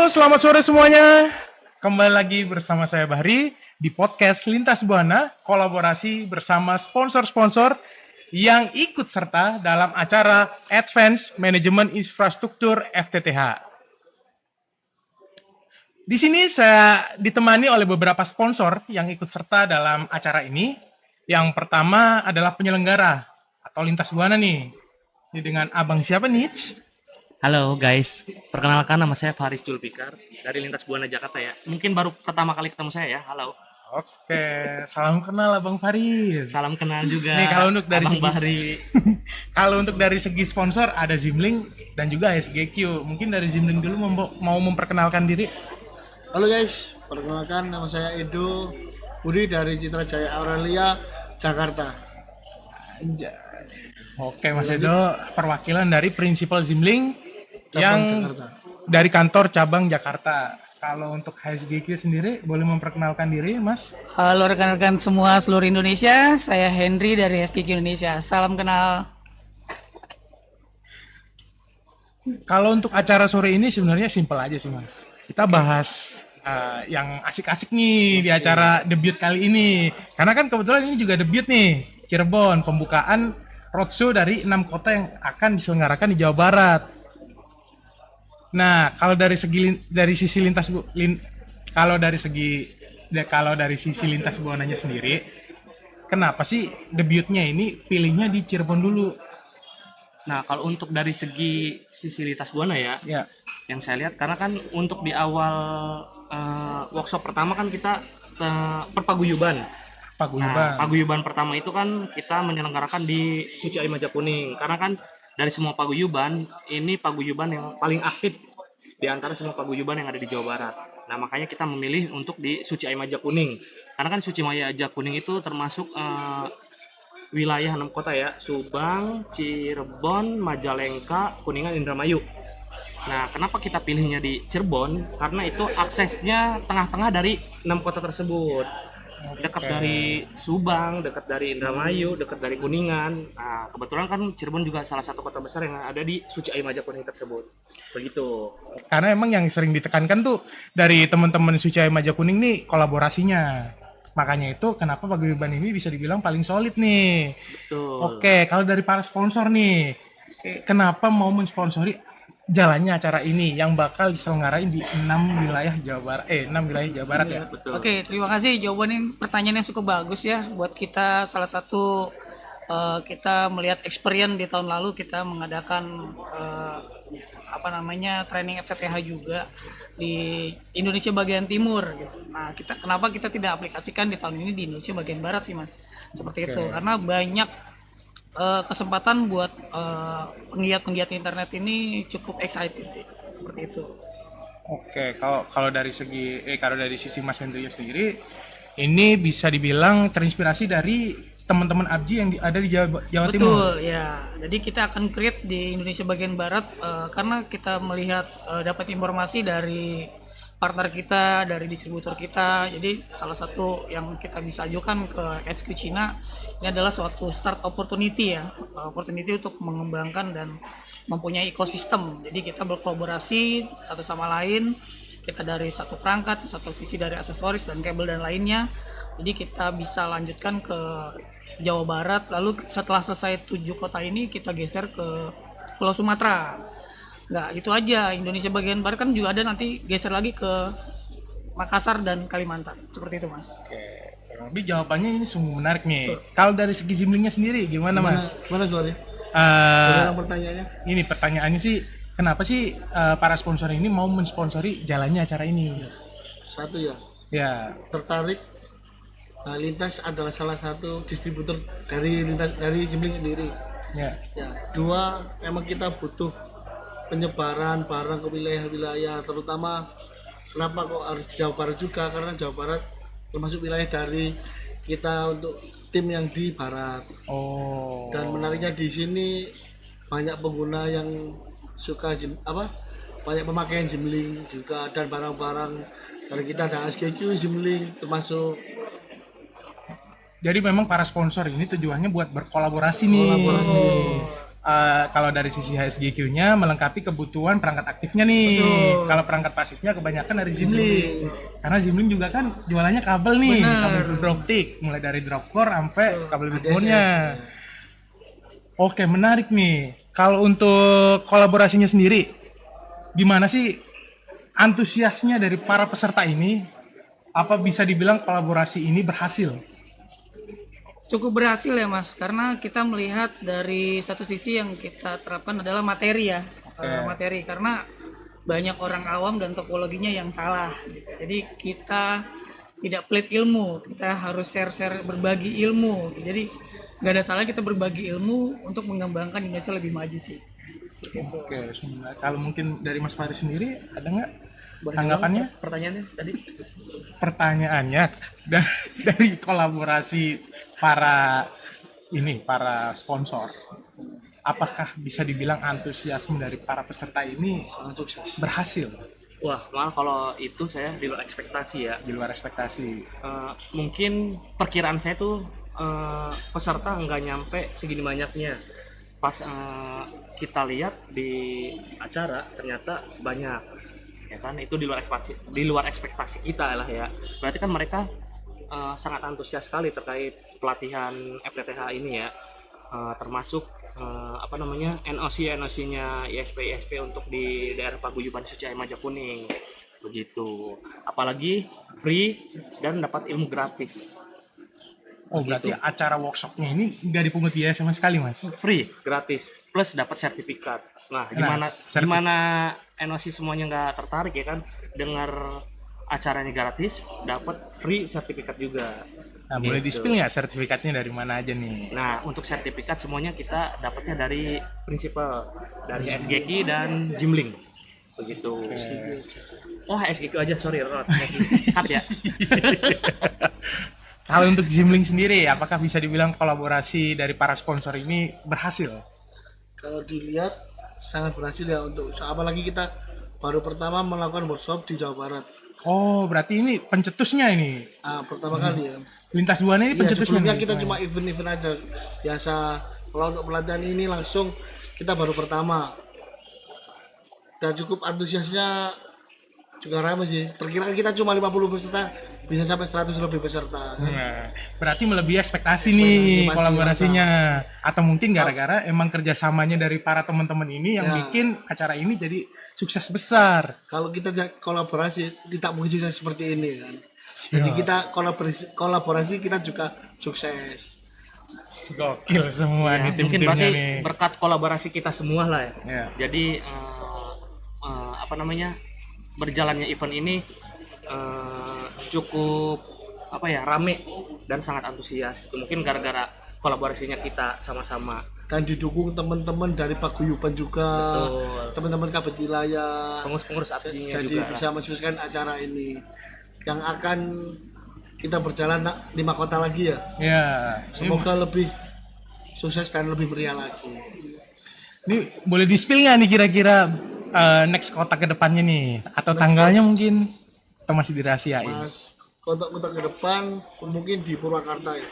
Selamat sore semuanya. Kembali lagi bersama saya Bahri di podcast Lintas Buana, kolaborasi bersama sponsor-sponsor yang ikut serta dalam acara Advanced Management Infrastructure FTTH. Di sini saya ditemani oleh beberapa sponsor yang ikut serta dalam acara ini. Yang pertama adalah penyelenggara atau Lintas Buana nih. Ini dengan abang siapa nih? Halo guys, perkenalkan nama saya Faris Julfikar dari Lintas Buana Jakarta ya. Mungkin baru pertama kali ketemu saya ya. Halo. Oke, salam kenal Abang Faris. Salam kenal juga. Nih kalau untuk dari Abang segi Bahri. kalau untuk dari segi sponsor ada Zimling dan juga SGQ. Mungkin dari Zimling dulu mau memperkenalkan diri. Halo guys, perkenalkan nama saya Edo Budi dari Citra Jaya Aurelia, Jakarta. Oke Mas Edo, perwakilan dari Prinsipal Zimling Cabang yang Jakarta. dari kantor cabang Jakarta. Kalau untuk HSGQ sendiri boleh memperkenalkan diri Mas? Halo rekan-rekan semua seluruh Indonesia, saya Henry dari SKQ Indonesia. Salam kenal. Kalau untuk acara sore ini sebenarnya simpel aja sih Mas. Kita bahas yang asik-asik nih di acara debut kali ini. Karena kan kebetulan ini juga debut nih, Cirebon, pembukaan roadshow dari 6 kota yang akan diselenggarakan di Jawa Barat. Nah, kalau dari sisi lintas buananya sendiri, kenapa sih debutnya ini pilihnya di Cirebon dulu? Nah, kalau untuk dari sisi Lintas Buana ya, Ya. yang saya lihat karena kan untuk di awal workshop pertama kan kita perpaguyuban. Paguyuban. Nah, paguyuban pertama itu kan kita menyelenggarakan di Suci Air Majakuning. Karena kan dari semua paguyuban, ini paguyuban yang paling aktif di antara semua paguyuban yang ada di Jawa Barat. Nah, makanya kita memilih untuk di Suci Air Majakuning. Karena kan Suci Air Majakuning itu termasuk wilayah 6 kota ya, Subang, Cirebon, Majalengka, Kuningan, Indramayu. Nah, kenapa kita pilihnya di Cirebon? Karena itu aksesnya tengah-tengah dari 6 kota tersebut. Dekat dari Subang, dekat dari Indramayu, dekat dari Kuningan. Nah, kebetulan kan Cirebon juga salah satu kota besar yang ada di Suci Air Majakuning tersebut. Begitu. Karena emang yang sering ditekankan tuh dari teman-teman Suci Air Majakuning nih kolaborasinya. Makanya itu kenapa paguyuban ini bisa dibilang paling solid nih. Betul. Oke, kalau dari para sponsor nih, kenapa mau mensponsori jalannya acara ini yang bakal diselenggarain di 6 wilayah Jawa Barat, 6 wilayah Jawa Barat ya? Betul. Oke, terima kasih jawabannya, pertanyaannya cukup bagus ya. Buat kita salah satu kita melihat experience di tahun lalu kita mengadakan training FTTH juga di Indonesia bagian timur gitu. Nah, kenapa kita tidak aplikasikan di tahun ini di Indonesia bagian barat sih Mas? Seperti itu. Karena banyak kesempatan buat penggiat-penggiat internet ini cukup excited sih. Seperti itu. Oke, kalau dari sisi Mas Hendrio sendiri, ini bisa dibilang terinspirasi dari teman-teman ABJI yang ada di Jawa Timur. Betul ya. Jadi kita akan create di Indonesia bagian barat karena kita melihat dapat informasi dari partner kita, dari distributor kita. Jadi salah satu yang kita bisa ajukan ke HQ Cina ini adalah suatu start opportunity ya, opportunity untuk mengembangkan dan mempunyai ekosistem. Jadi kita berkolaborasi satu sama lain. Kita dari satu perangkat, satu sisi dari aksesoris dan kabel dan lainnya. Jadi kita bisa lanjutkan ke Jawa Barat, lalu setelah selesai 7 kota ini kita geser ke Pulau Sumatera. Nggak gitu aja, Indonesia bagian barat kan juga ada, nanti geser lagi ke Makassar dan Kalimantan. Seperti itu Mas. Oke, tapi jawabannya ini sungguh menarik nih. Kalau dari segi Zimlingnya sendiri gimana Mas? Mana suaranya? Pertanyaannya? Ini pertanyaannya sih, kenapa sih para sponsor ini mau mensponsori jalannya acara ini? Satu ya, Ya, tertarik. Lintas adalah salah satu distributor dari Zimling sendiri. ya. Ya, dua, emang kita butuh penyebaran barang ke wilayah-wilayah, terutama kenapa kok harus Jawa Barat juga, karena Jawa Barat termasuk wilayah dari kita untuk tim yang di barat. Oh. Dan menariknya di sini banyak pengguna yang suka banyak pemakaian Zimling juga, dan barang-barang dari kita ada SKQ Zimling termasuk. Jadi memang para sponsor ini tujuannya buat berkolaborasi nih. Kolaborasi. kalau dari sisi HSGQ-nya melengkapi kebutuhan perangkat aktifnya nih. Betul. Kalau perangkat pasifnya kebanyakan dari Zimlink. Karena Zimlink juga kan jualannya kabel nih, Benar. kabel fiber optik, mulai dari drop core sampai kabel ADSS. backbone-nya. Oke, menarik nih. Kalau untuk kolaborasinya sendiri, gimana sih antusiasnya dari para peserta ini? Apa bisa dibilang kolaborasi ini berhasil? Cukup berhasil ya Mas, karena kita melihat dari satu sisi yang kita terapkan adalah materi ya. Materi, karena banyak orang awam dan topologinya yang salah. Jadi kita tidak pelit ilmu, kita harus share-share berbagi ilmu. Jadi nggak ada salah kita berbagi ilmu untuk mengembangkan Indonesia lebih maju sih. Oke, kalau mungkin dari Mas Faris sendiri ada nggak tanggapannya? Pertanyaannya tadi? Pertanyaannya dari kolaborasi para sponsor, apakah bisa dibilang antusiasme dari para peserta ini Sangat sukses. berhasil Wah, malah kalau itu saya di luar ekspektasi ya. di luar ekspektasi? Mungkin perkiraan saya tuh peserta nggak nyampe segini banyaknya. Pas kita lihat di acara ternyata banyak, ya kan? Itu di luar ekspektasi kita lah ya. Berarti kan mereka sangat antusias sekali terkait pelatihan FTTH ini ya. Termasuk NOC-nya ISP untuk di daerah Paguyuban Suci Air Majakuning begitu. Apalagi free dan dapat ilmu gratis. Oh, berarti acara workshopnya ini nggak dipungut biaya sama sekali, Mas? Free, gratis, plus dapat sertifikat. Nah, Nah, gimana NOC semuanya nggak tertarik ya kan dengar acaranya gratis, dapat free sertifikat juga. Nah, boleh Gitu. di-spill nggak sertifikatnya dari mana aja nih? Nah, untuk sertifikat semuanya kita dapatnya dari prinsipal, dari SGQ dan Jimlink. Begitu. Oh, SGQ aja, sorry, Rod. Cut ya. Kalau untuk Zimlink sendiri, apakah bisa dibilang kolaborasi dari para sponsor ini berhasil? Kalau dilihat sangat berhasil ya, untuk apalagi kita baru pertama melakukan workshop di Jawa Barat. Oh, berarti ini pencetusnya ini. Pertama kali ya. Lintas Buana ini Iya, pencetusnya. sebelumnya nih? kita cuma event-event aja. Biasa kalau untuk pelatihan ini langsung kita baru pertama. Dan cukup antusiasnya juga ramai sih. Perkiraan kita cuma 50 peserta, bisa sampai 100 lebih peserta. Nah, berarti melebihi ekspektasi nih pasti kolaborasinya. Atau mungkin gara-gara emang kerjasamanya dari para teman-teman ini yang Ya. bikin acara ini jadi sukses besar. Kalau kita kolaborasi tidak mungkin sukses seperti ini kan. Jadi kita kolaborasi kita juga sukses. Gokil semua nih Mungkin tim-timnya berarti nih. berkat kolaborasi kita semua lah ya. Ya. Jadi berjalannya event ini cukup rame dan sangat antusias. Mungkin gara-gara kolaborasinya kita sama-sama. Dan didukung teman-teman dari Paguyuban juga, Betul. teman-teman kabit wilayah. Pengurus-pengurus abdinya Jadi juga. bisa mensukseskan acara ini yang akan kita berjalan 5 kota lagi ya. Ya. Semoga lebih sukses dan lebih meriah lagi. Ini boleh di-spill nggak nih kira-kira next kota ke depannya nih? Atau tanggalnya mungkin? Atau masih dirahasiain? Mas, kota-kota ke depan mungkin di Purwakarta ya.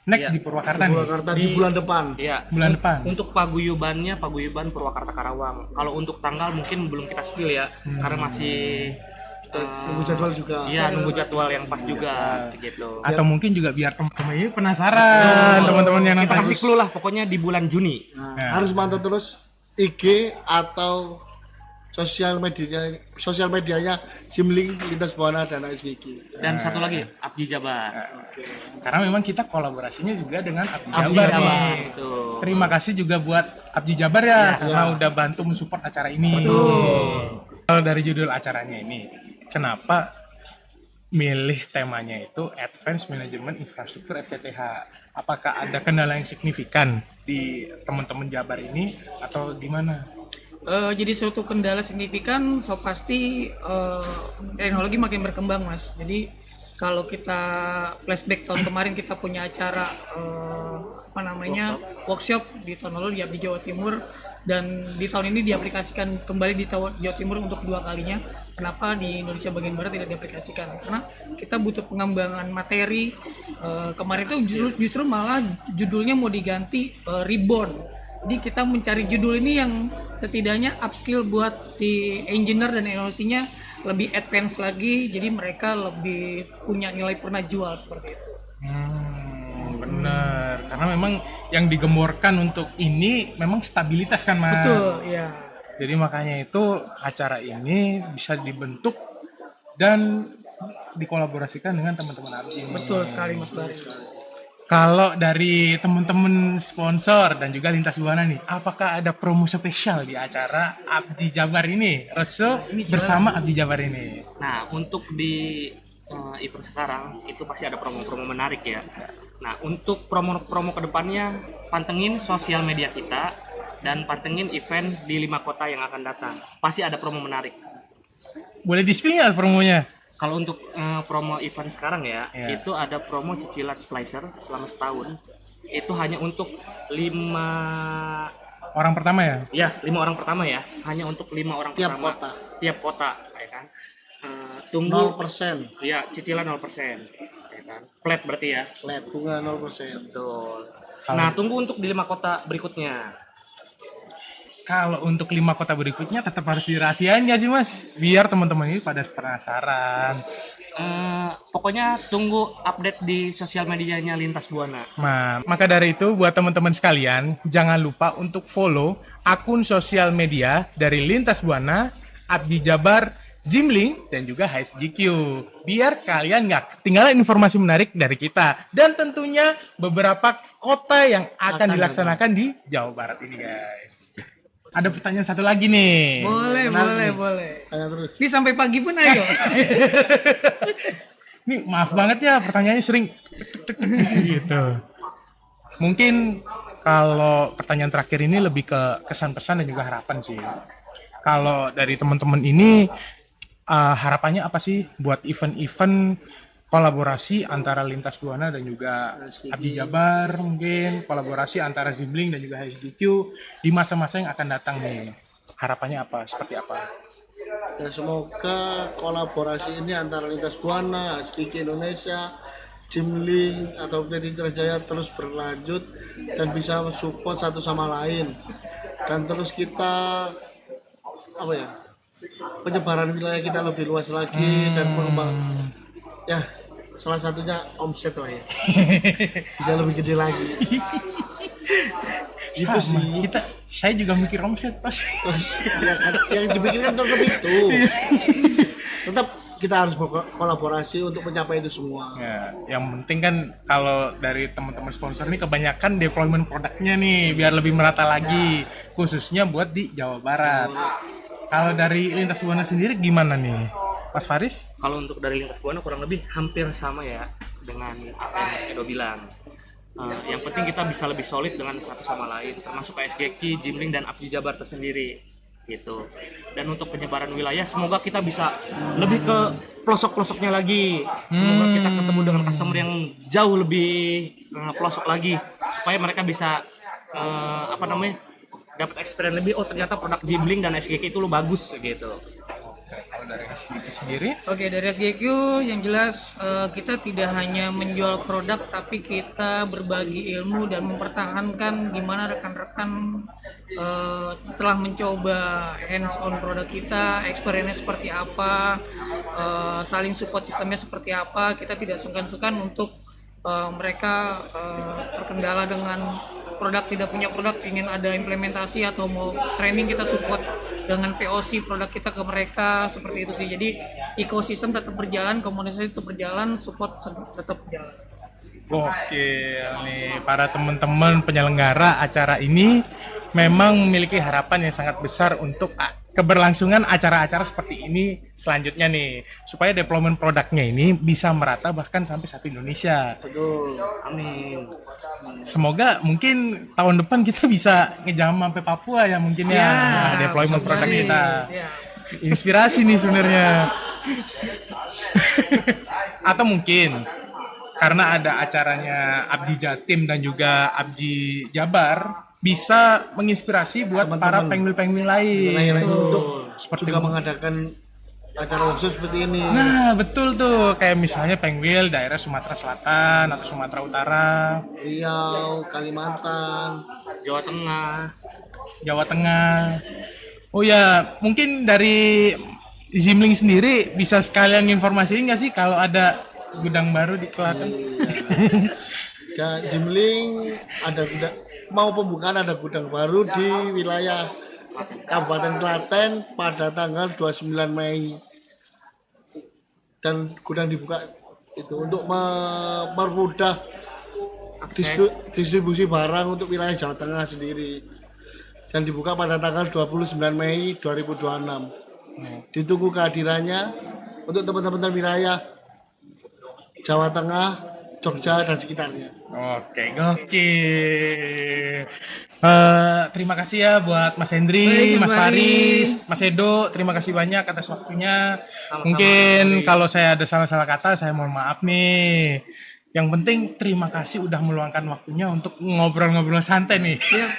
Next Iya. di Purwakarta nih? Purwakarta di bulan depan. Iya. Bulan depan? Untuk paguyubannya Paguyuban Purwakarta Karawang. Kalau untuk tanggal mungkin belum kita spill ya, karena masih Kita tunggu jadwal juga. iya nunggu jadwal yang pas juga gitu. Atau mungkin juga biar teman-teman ini penasaran, teman-teman yang Kita nonton. kasih clue lah pokoknya di bulan Juni. Nah, harus mantau terus IG atau sosial medianya Zimlink, Lintas Buana dan SGQ. Dan satu lagi Abdi Jabar. Karena memang kita kolaborasinya juga dengan Abdi Abdi Jabar Jabar nih. itu. Terima kasih juga buat Abdi Jabar ya, karena udah bantu mensupport acara ini. Kalau dari judul acaranya ini, kenapa milih temanya itu Advanced Management Infrastructure FTTH? Apakah ada kendala yang signifikan di teman-teman Jabar ini atau gimana? Jadi suatu kendala signifikan, pasti teknologi makin berkembang mas. Jadi kalau kita flashback tahun kemarin kita punya acara workshop di tahun lalu di Jawa Timur, dan di tahun ini diaplikasikan kembali di Jawa Timur untuk 2 kalinya. Kenapa di Indonesia bagian barat tidak diaplikasikan? Karena kita butuh pengembangan materi. Kemarin itu justru malah judulnya mau diganti reborn. Jadi kita mencari judul ini yang setidaknya upskill buat si engineer dan NOC-nya lebih advance lagi, jadi mereka lebih punya nilai pernah jual seperti itu. Bener, karena memang yang digemborkan untuk ini memang stabilitas kan Mas. Betul, ya. Jadi makanya itu acara ini bisa dibentuk dan dikolaborasikan dengan teman-teman Abji. Betul sekali Mas Bari. Kalau dari teman-teman sponsor dan juga Lintas Buana nih, apakah ada promo spesial di acara Abji Jabar ini? Roadshow bersama Abji Jabar ini. Nah, untuk di event sekarang itu pasti ada promo-promo menarik ya. Nah, untuk promo-promo kedepannya pantengin sosial media kita dan pantengin event di 5 kota yang akan datang. Pasti ada promo menarik. Boleh di-spill nggak promonya? Kalau untuk promo event sekarang ya, Iya. itu ada promo cicilan Splicer selama setahun. Itu hanya untuk 5 Orang pertama ya? 5 orang pertama ya. Hanya untuk 5 orang Tiap pertama. kota. Tiap kota, ya kan. Tunggu 0% ya cicilan 0%. Ya kan. Flat berarti ya. flat, bunga 0%. Betul. Nah, tunggu untuk di 5 kota berikutnya. Kalau untuk 5 kota berikutnya tetap harus dirahasiain ya sih Mas? Biar teman-teman ini pada penasaran. Pokoknya tunggu update di sosial medianya Lintas Buana. Nah, maka dari itu buat teman-teman sekalian, jangan lupa untuk follow akun sosial media dari Lintas Buana, Abji Jabar, Zimling, dan juga HSGQ. Biar kalian nggak ketinggalan informasi menarik dari kita. Dan tentunya beberapa kota yang akan dilaksanakan di Jawa Barat ini guys. Ada pertanyaan satu lagi nih. Boleh, Menarik boleh, nih. boleh. Tanya terus. Ini sampai pagi pun ayo. Nih maaf banget ya pertanyaannya sering gitu. Mungkin kalau pertanyaan terakhir ini lebih ke kesan pesan dan juga harapan sih. Kalau dari teman-teman ini harapannya apa sih buat event-event kolaborasi antara Lintas Buana dan juga Abji Jabar, mungkin kolaborasi antara Zibling dan juga HSGQ di masa-masa yang akan datang nih. Harapannya apa? Seperti apa? Ya, semoga kolaborasi ini antara Lintas Buana, HSGQ Indonesia, Jimling atau PT Jaya terus berlanjut dan bisa support satu sama lain. Dan terus kita penyebaran wilayah kita lebih luas lagi dan mengembang. Ya, salah satunya omset lah ya. Bisa lebih gede lagi. Itu Sama. sih. Saya juga mikir omset pas. Terus ya kan, yang dipikirkan tetap itu. Tetap kita harus berkolaborasi untuk mencapai itu semua. Ya, yang penting kan kalau dari teman-teman sponsor ini kebanyakan deployment produknya nih biar lebih merata lagi, khususnya buat di Jawa Barat. Kalau dari Lintas Buana sendiri gimana nih, Mas Faris? Kalau untuk dari Lintas Buana kurang lebih hampir sama ya dengan apa yang Mas Edo bilang. Yang penting kita bisa lebih solid dengan satu sama lain, termasuk HSGQ, Jimling dan Abji Jabar tersendiri gitu. Dan untuk penyebaran wilayah semoga kita bisa lebih ke pelosok-pelosoknya lagi. Semoga kita ketemu dengan customer yang jauh lebih pelosok lagi supaya mereka bisa dapat experience lebih. Oh ternyata produk Jimling dan SGQ itu lo bagus gitu. Kalau dari SGQ sendiri? Oke, dari SGQ yang jelas kita tidak hanya menjual produk tapi kita berbagi ilmu dan mempertahankan gimana rekan-rekan setelah mencoba hands on produk kita, experience seperti apa, saling support sistemnya seperti apa. Kita tidak sungkan-sungkan untuk mereka terkendala dengan produk, tidak punya produk, ingin ada implementasi atau mau training, kita support dengan POC produk kita ke mereka, seperti itu sih. Jadi ekosistem tetap berjalan, komunitas tetap berjalan, support tetap berjalan. Gokil nih, para teman-teman penyelenggara acara ini memang memiliki harapan yang sangat besar untuk keberlangsungan acara-acara seperti ini selanjutnya nih, supaya deployment produknya ini bisa merata bahkan sampai satu Indonesia. Betul. Amin. Semoga mungkin tahun depan kita bisa ngejam sampai Papua ya mungkin ya deployment produk kita. Siap. Inspirasi nih sebenarnya. Atau mungkin karena ada acaranya Abji Jatim dan juga Abji Jabar bisa menginspirasi buat Teman-teman. para penguin-penguin lain. Untuk Seperti juga mengadakan acara khusus seperti ini. Nah, betul tuh. Kayak misalnya Penguil daerah Sumatera Selatan atau Sumatera Utara, Riau, Kalimantan. Jawa Tengah. Jawa Tengah. Oh ya, mungkin dari Zimling sendiri bisa sekalian informasiin nggak sih kalau ada gudang baru di Klaten? Dan Jimling ada gudang, mau pembukaan ada gudang baru di wilayah Kabupaten Klaten pada tanggal 29 Mei. Dan gudang dibuka itu untuk mempermudah distribusi barang untuk wilayah Jawa Tengah sendiri. Dan dibuka pada tanggal 29 Mei 2026. Ditunggu kehadirannya untuk teman-teman wilayah Jawa Tengah, Jogja dan sekitarnya. Oke, gokil. Terima kasih ya buat Mas Hendri, Baik, Mas Mas Faris, Mas Edo. Terima kasih banyak atas waktunya. Mungkin kalau saya ada salah-salah kata, saya mohon maaf nih. Yang penting terima kasih udah meluangkan waktunya untuk ngobrol-ngobrol santai nih. Siap.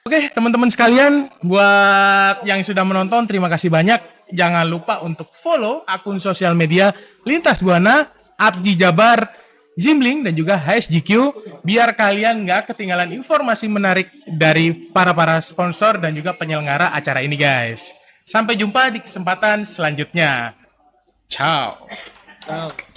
Oke, teman-teman sekalian, buat yang sudah menonton, terima kasih banyak. Jangan lupa untuk follow akun sosial media Lintas Buana, Abji Jabar, Zimling, dan juga HSGQ, biar kalian nggak ketinggalan informasi menarik dari para sponsor dan juga penyelenggara acara ini, guys. Sampai jumpa di kesempatan selanjutnya. Ciao. Ciao.